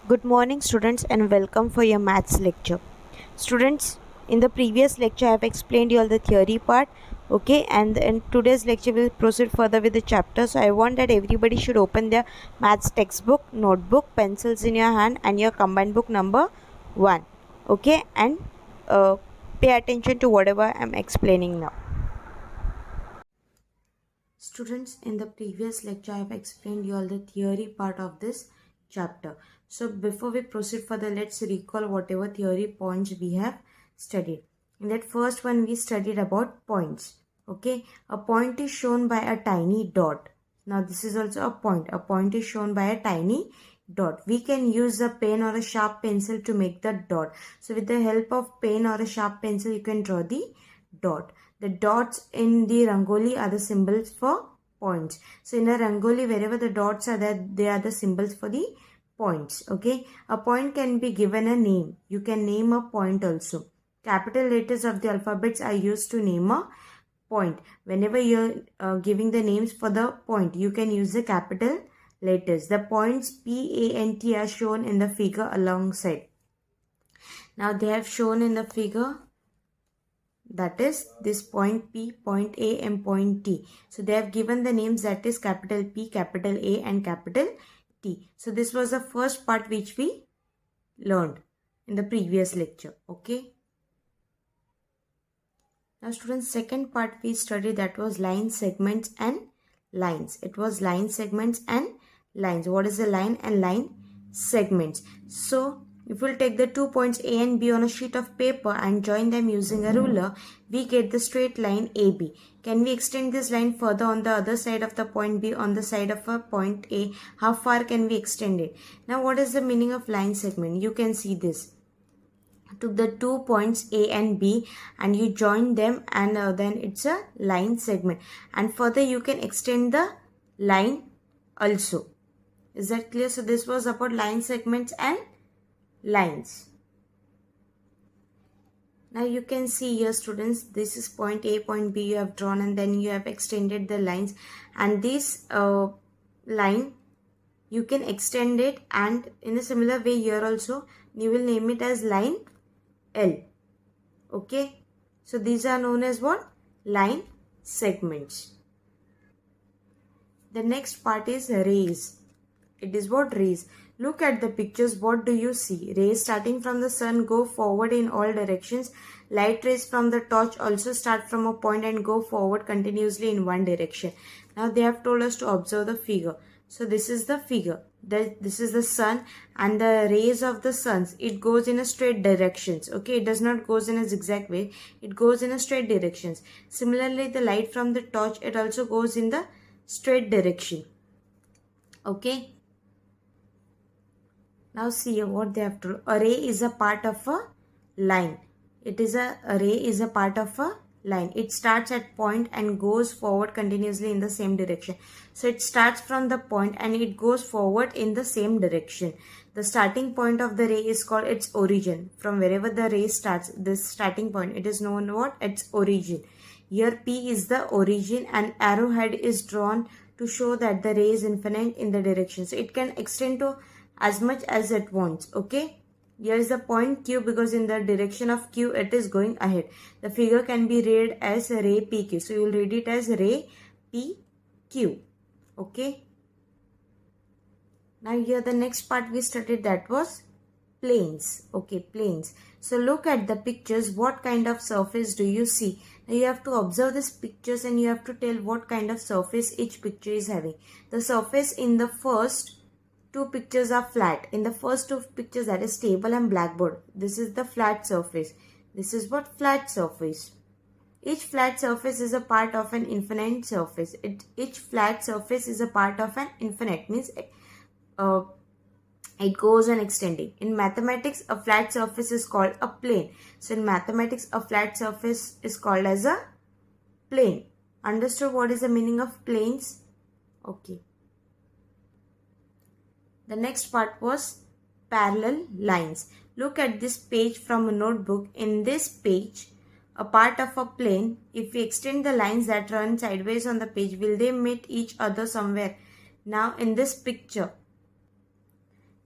Good morning students and welcome for your maths lecture. Students, in the previous lecture I have explained you all the theory part, okay, and in today's lecture we'll proceed further with the chapter. So I want that everybody should open their maths textbook, notebook, pencils in your hand and your combined book number 1, okay, and pay attention to whatever I'm explaining now. Students, in the previous lecture I have explained you all the theory part of this chapter. So before we proceed further, let's recall whatever theory points we have studied. In that first one we studied about points. Okay, a point is shown by a tiny dot. Now this is also a point. A point is shown by a tiny dot. We can use a pen or a sharp pencil to make the dot. So with the help of pen or a sharp pencil you can draw the dot. The dots in the rangoli are the symbols for points. So in a rangoli, wherever the dots are there, they are the symbols for the points. Okay. A point can be given a name. You can name a point also. Capital letters of the alphabets are used to name a point. Whenever you're giving the names for the point, you can use the capital letters. The points P, A and T are shown in the figure alongside. Now they have shown in the figure, that is this point P, point A and point T. So they have given the names, that is capital P, capital A and capital T. So this was the first part which we learned in the previous lecture. Okay. Now students, second part we studied, that was line, segments and lines. It was line, segments and lines. What is a line and line segments? So if we'll take the 2 points A and B on a sheet of paper and join them using a ruler, we get the straight line AB. Can we extend this line further on the other side of the point B on the side of a point A? How far can we extend it? Now what is the meaning of line segment? You can see this. Took the 2 points A and B and you join them, and then it's a line segment, and further you can extend the line also. Is that clear? So this was about line segments and lines. Now you can see here students, this is point A, point B you have drawn, and then you have extended the lines, and this line you can extend it, and in a similar way here also you will name it as line L. Okay, so these are known as what? Line segments. The next part is rays. It is what? Rays. Look at the pictures. What do you see? Rays starting from the sun go forward in all directions. Light rays from the torch also start from a point and go forward continuously in one direction. Now they have told us to observe the figure. So this is the figure. This is the sun, and the rays of the suns, it goes in a straight directions. Okay, it does not goes in a zigzag way. It goes in a straight directions. Similarly, the light from the torch, it also goes in the straight direction. Okay. Now see what they have told. A ray is a part of a line. A ray is a part of a line. It starts at point and goes forward continuously in the same direction. So it starts from the point and it goes forward in the same direction. The starting point of the ray is called its origin. From wherever the ray starts, this starting point, it is known what? Its origin. Here P is the origin and arrowhead is drawn to show that the ray is infinite in the direction. So it can extend to as much as it wants. Okay, here is the point Q, because in the direction of Q it is going ahead. The figure can be read as ray PQ, so you will read it as ray PQ. Okay, now here the next part we studied, that was planes. Okay, planes. So look at the pictures. What kind of surface do you see? Now you have to observe these pictures and you have to tell what kind of surface each picture is having. The surface in the first two pictures are flat. In the first two pictures, that is table and blackboard, this is the flat surface. This is what? Flat surface. Each flat surface is a part of an infinite surface. Each flat surface is a part of an infinite, means it goes on extending. In mathematics, a flat surface is called a plane. So in mathematics, a flat surface is called as a plane. Understood what is the meaning of planes? Okay. The next part was parallel lines. Look at this page from a notebook. In this page, a part of a plane, if we extend the lines that run sideways on the page, will they meet each other somewhere? Now in this picture,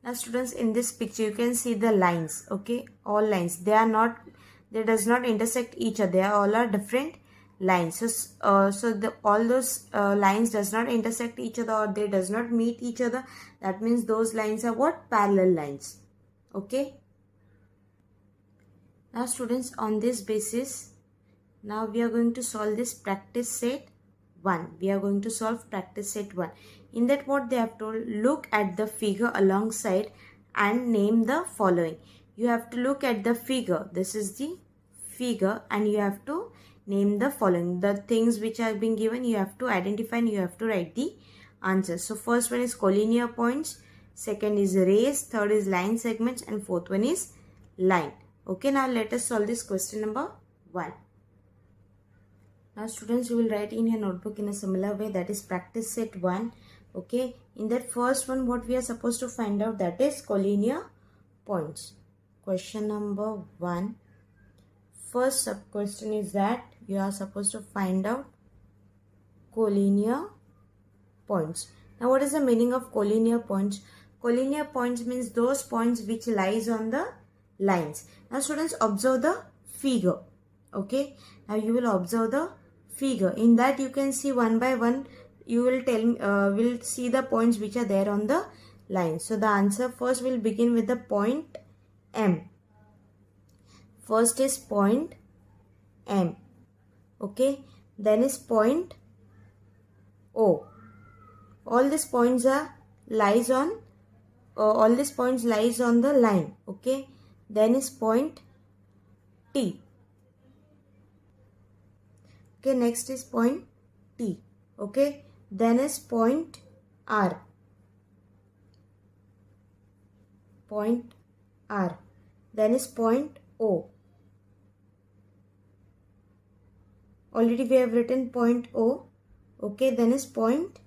Now students, in this picture you can see the lines. Okay, all lines, they does not intersect each other, they are all are different lines. So all those lines does not intersect each other, or they does not meet each other. That means those lines are what? Parallel lines. Okay. Now students, on this basis, now we are going to solve this practice set 1. We are going to solve practice set 1. In that, what they have told, look at the figure alongside and name the following. You have to look at the figure. This is the figure, and you have to name the following. The things which are being given, you have to identify and you have to write the answers. So first one is collinear points, second is rays, third is line segments, and fourth one is line. Okay, now let us solve this question number 1. Now students, you will write in your notebook in a similar way, that is practice set 1. Okay, in that first one, what we are supposed to find out, that is collinear points. Question number 1. First sub question is that you are supposed to find out collinear points. Now what is the meaning of collinear points? Collinear points means those points which lies on the lines. Now students, observe the figure. Okay, now you will observe the figure. In that you can see one by one, you will will see the points which are there on the line. So the answer first will begin with the point M. First is point M. Okay, then is point O. All these points are lies on the line. Okay, then is point T. Okay, next is point T. Okay, then is point R. Point R. Then is point O. Already we have written point O. Okay, then is point,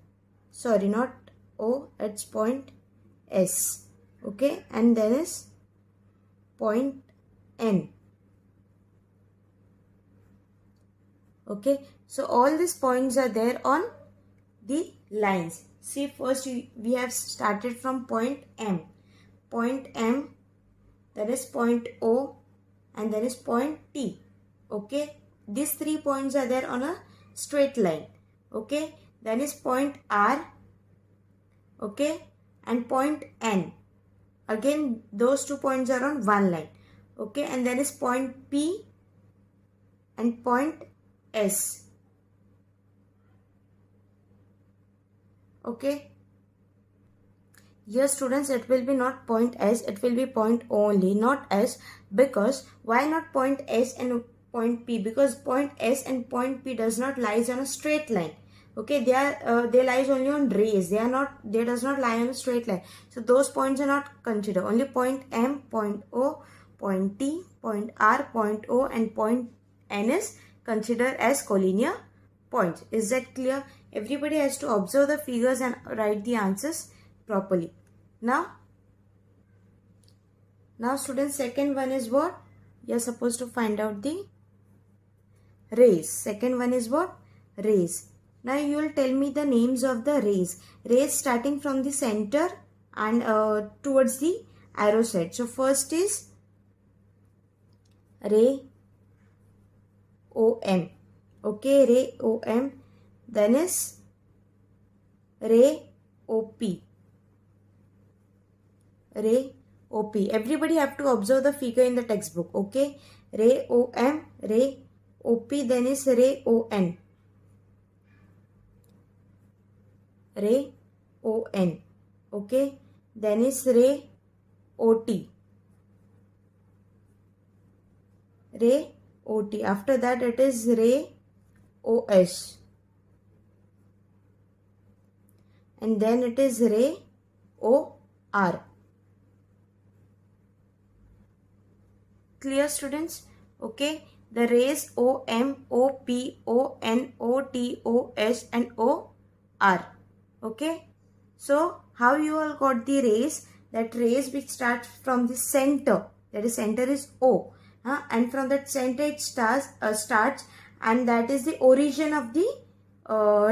sorry, not O, it's point S. Okay, and then is point N. Okay, so all these points are there on the lines. See, first we have started from point M. Point M, then is point O, and then is point T. Okay, these 3 points are there on a straight line. Okay, then is point R. Okay, and point N. Again, those 2 points are on one line. Okay, and then is point P and point S. Okay, here students, it will be not point S, it will be point O only, not S. Because why not point S and point P? Because point S and point P does not lies on a straight line. Okay, they lies only on rays. They does not lie on a straight line. So those points are not considered. Only point M, point O, point T, point R, point O, and point N is considered as collinear points. Is that clear? Everybody has to observe the figures and write the answers properly. Now students, second one is what? You are supposed to find out the rays. Second one is what? Rays. Now you will tell me the names of the rays. Rays starting from the center and towards the arrow side. So first is ray OM. Okay, ray OM. Then is ray OP. Ray OP. Everybody have to observe the figure in the textbook. Okay, ray OM, ray OP, then is ray ON. Ray ON. Okay, then is ray OT. Ray OT. After that it is ray OS. And then it is ray OR. Clear students? Okay, the rays OM, OP, ON, OT, OS and OR. Okay, so how you all got the rays? That rays which starts from the center, that is center is O, and from that center it starts and that is the origin of the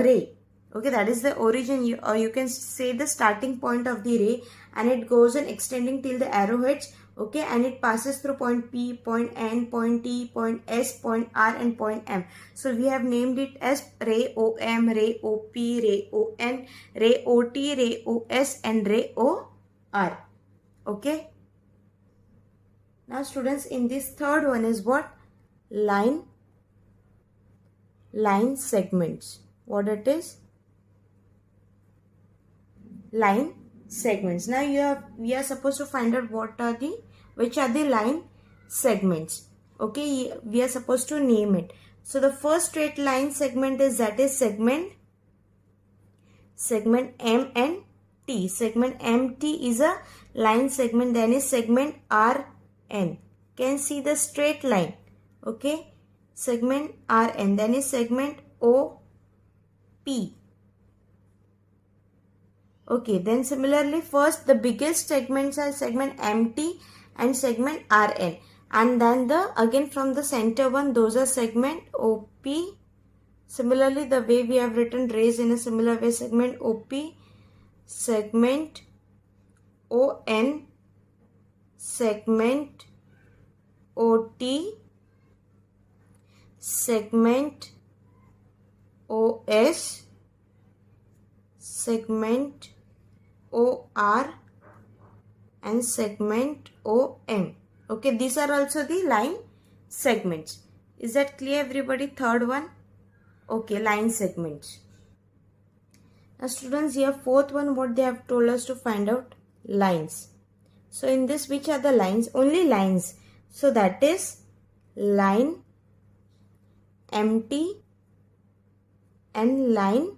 ray. Okay, that is the origin, or you can say the starting point of the ray, and it goes on extending till the arrowheads. Okay, and it passes through point P, point N, point T, point S, point R, and point M. So we have named it as ray OM, ray OP, ray ON, ray OT, ray OS, and ray OR. Okay. Now students, in this third one is what? Line segments. What it is? Line segments. Now we are supposed to find out which are the line segments. Okay, we are supposed to name it. So the first straight line segment is segment M and T. Segment MT is a line segment. Then is segment RN. Can see the straight line. Okay, segment RN. Then is segment OP. Okay, then similarly, first the biggest segments are segment MT and segment RN, and then again from the center one, those are segment OP. Similarly, the way we have written rays in a similar way, segment OP, segment ON, segment OT, segment OS, segment OR, and segment OM. Okay, these are also the line segments. Is that clear, everybody? Third one. Okay, line segments. Now students, here fourth one, what they have told us to find out? Lines. So in this, which are the lines? Only lines. So that is line MT and line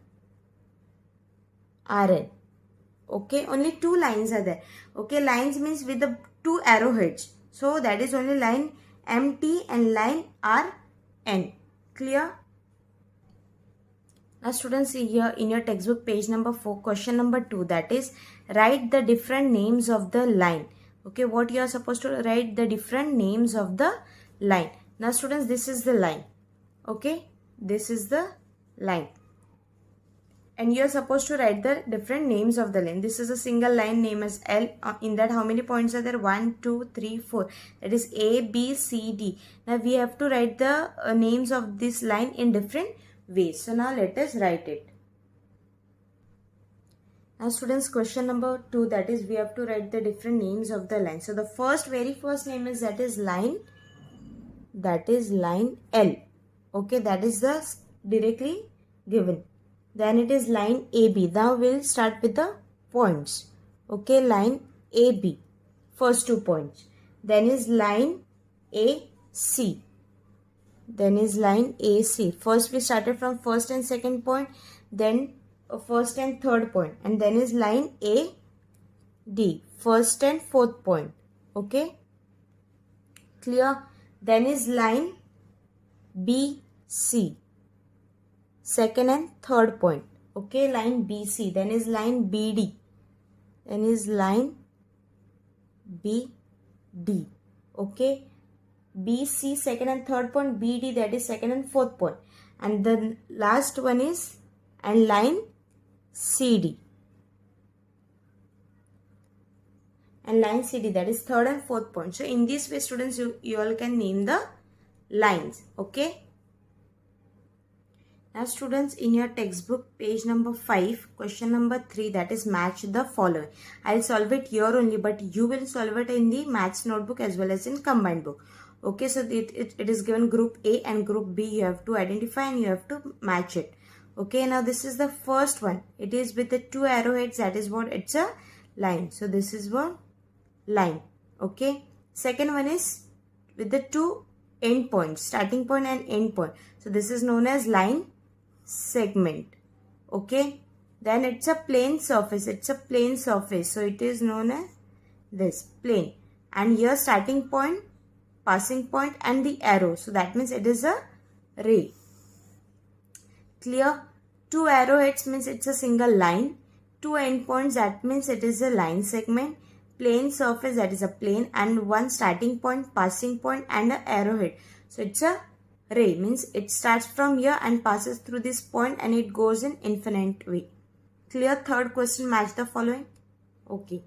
RN. Okay, only two lines are there. Okay, lines means with the two arrowheads. So that is only line MT and line RN. Clear? Now students, see here in your textbook, page number 4, question number 2, that is write the different names of the line. Okay, what you are supposed to write? The different names of the line. Now students, this is the line. Okay, this is the line. And you are supposed to write the different names of the line. This is a single line name as L. In that, how many points are there? 1, 2, 3, 4. That is A, B, C, D. Now we have to write the names of this line in different ways. So now let us write it. Now students, question number 2, that is we have to write the different names of the line. So the very first name is line L. Okay, that is the directly given. Then it is line AB. Now we'll start with the points. Okay, line AB, first 2 points. Then is line AC. Then is line AC. First we started from first and second point, then first and third point, and then is line AD, first and fourth point. Okay, clear? Then is line BC, second and third point. Okay, line BC. Then is line BD. Then is line BD. Okay, BC second and third point, BD that is second and fourth point, and the last one is and line CD. And line CD, that is third and fourth point. So in this way, students, you all can name the lines. Okay. Now students, in your textbook, page number 5, question number 3, that is match the following. I'll solve it here only, but you will solve it in the maths notebook as well as in combined book. Okay, so it is given group A and group B. You have to identify and you have to match it. Okay, now this is the first one. It is with the 2 arrowheads. That is what? It's a line. So this is what? Line. Okay. Second one is with the 2 end points, starting point and end point. So this is known as line segment. Okay. Then it's a plane surface. It's a plane surface. So it is known as this plane. And here starting point, passing point, and the arrow. So that means it is a ray. Clear? 2 arrowheads means it's a single line. 2 endpoints, that means it is a line segment. Plane surface, that is a plane, and 1 starting point, passing point, and an arrowhead. So it's a ray, means it starts from here and passes through this point and it goes in infinite way. Clear? Third question, match the following. Okay.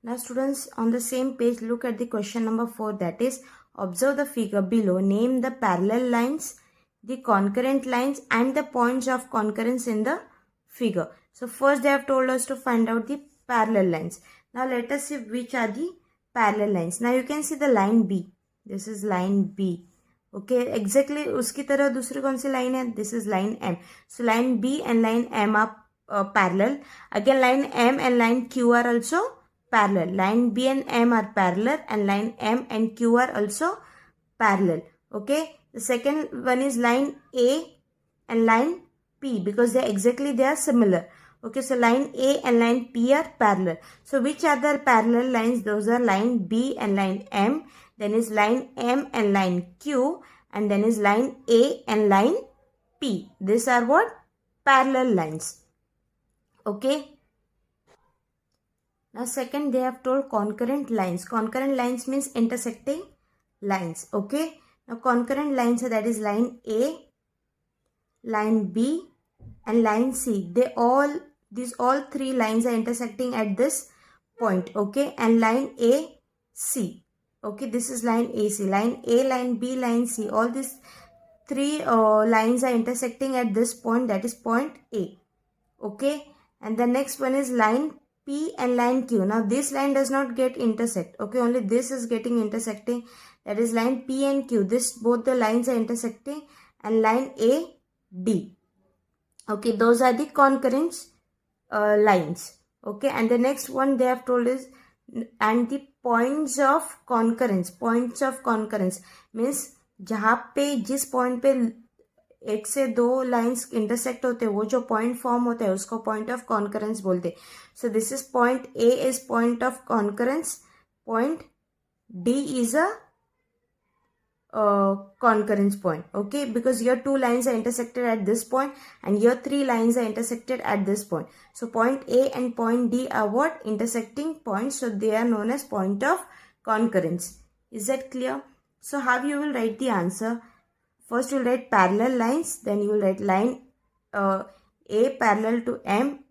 Now students, on the same page, look at the question number 4, that is, observe the figure below. Name the parallel lines, the concurrent lines and the points of concurrence in the figure. So first they have told us to find out the parallel lines. Now let us see which are the parallel lines. Now you can see the line B. This is line B. Okay, exactly uski तरह दूसरी कौन सी line है? This is line M. So line B and line M are parallel. Again line M and line Q are also parallel. Line B and M are parallel and line M and Q are also parallel. Okay. The second one is line A and line P because they are similar. Okay. So line A and line P are parallel. So which other parallel lines? Those are line B and line M. Then is line M and line Q. And then is line A and line P. These are what? Parallel lines. Okay. Now second they have told concurrent lines. Concurrent lines means intersecting lines. Okay. Now concurrent lines, that is line A, line B and line C. These all three lines are intersecting at this point. Okay. And line A, C. Okay. This is line AC. Line A, line B, line C. All these three lines are intersecting at this point, that is point A. Okay. And the next one is line P and line Q. Now this line does not get intersect. Okay, only this is getting intersecting. That is line P and Q. Both the lines are intersecting, and line A, D. Okay, those are the concurrent lines. Okay, and the next one they have told is, and the points of concurrence. Points of concurrence means जहाँ पे जिस point पे एक से दो lines intersect होते हैं, वो जो पॉइंट फॉर्म होता है उसको पॉइंट ऑफ कॉन्करेंस बोलते हैं. So this is point A is point of concurrence, point D is a concurrence point. Okay, because your two lines are intersected at this point and your three lines are intersected at this point. So point A and point D are what? Intersecting points. So they are known as point of concurrence. Is that clear? So how you will write the answer? First you will write parallel lines, then you will write line A parallel to M,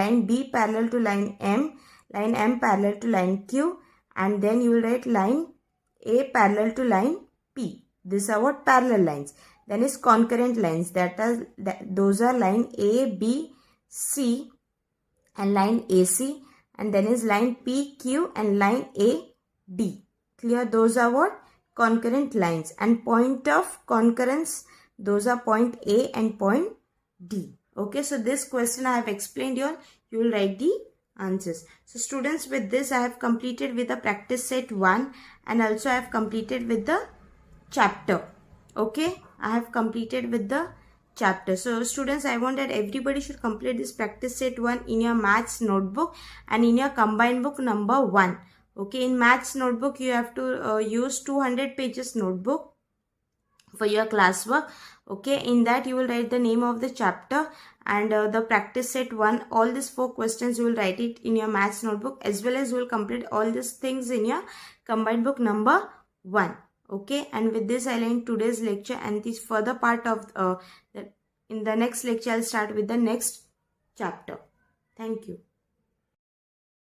line B parallel to line M parallel to line Q, and then you will write line A parallel to line P. These are what? Parallel lines. Then is concurrent lines. Those are line A, B, C and line AC, and then is line P, Q and line A, D. Clear? Those are what? Concurrent lines. And point of concurrence, those are point A and point D. Okay, so this question I have explained here. You will write the answers. So students, with this I have completed with the practice set 1 and also I have completed with the chapter. Okay, I have completed with the chapter. So students, I want that everybody should complete this practice set 1 in your maths notebook and in your combined book number 1. Okay, in maths notebook you have to use 200 pages notebook for your classwork. Okay, in that you will write the name of the chapter and the practice set 1. All these 4 questions you will write it in your maths notebook, as well as you will complete all these things in your combined book number 1. Okay, and with this I'll end today's lecture, and this further part of in the next lecture I'll start with the next chapter. Thank you.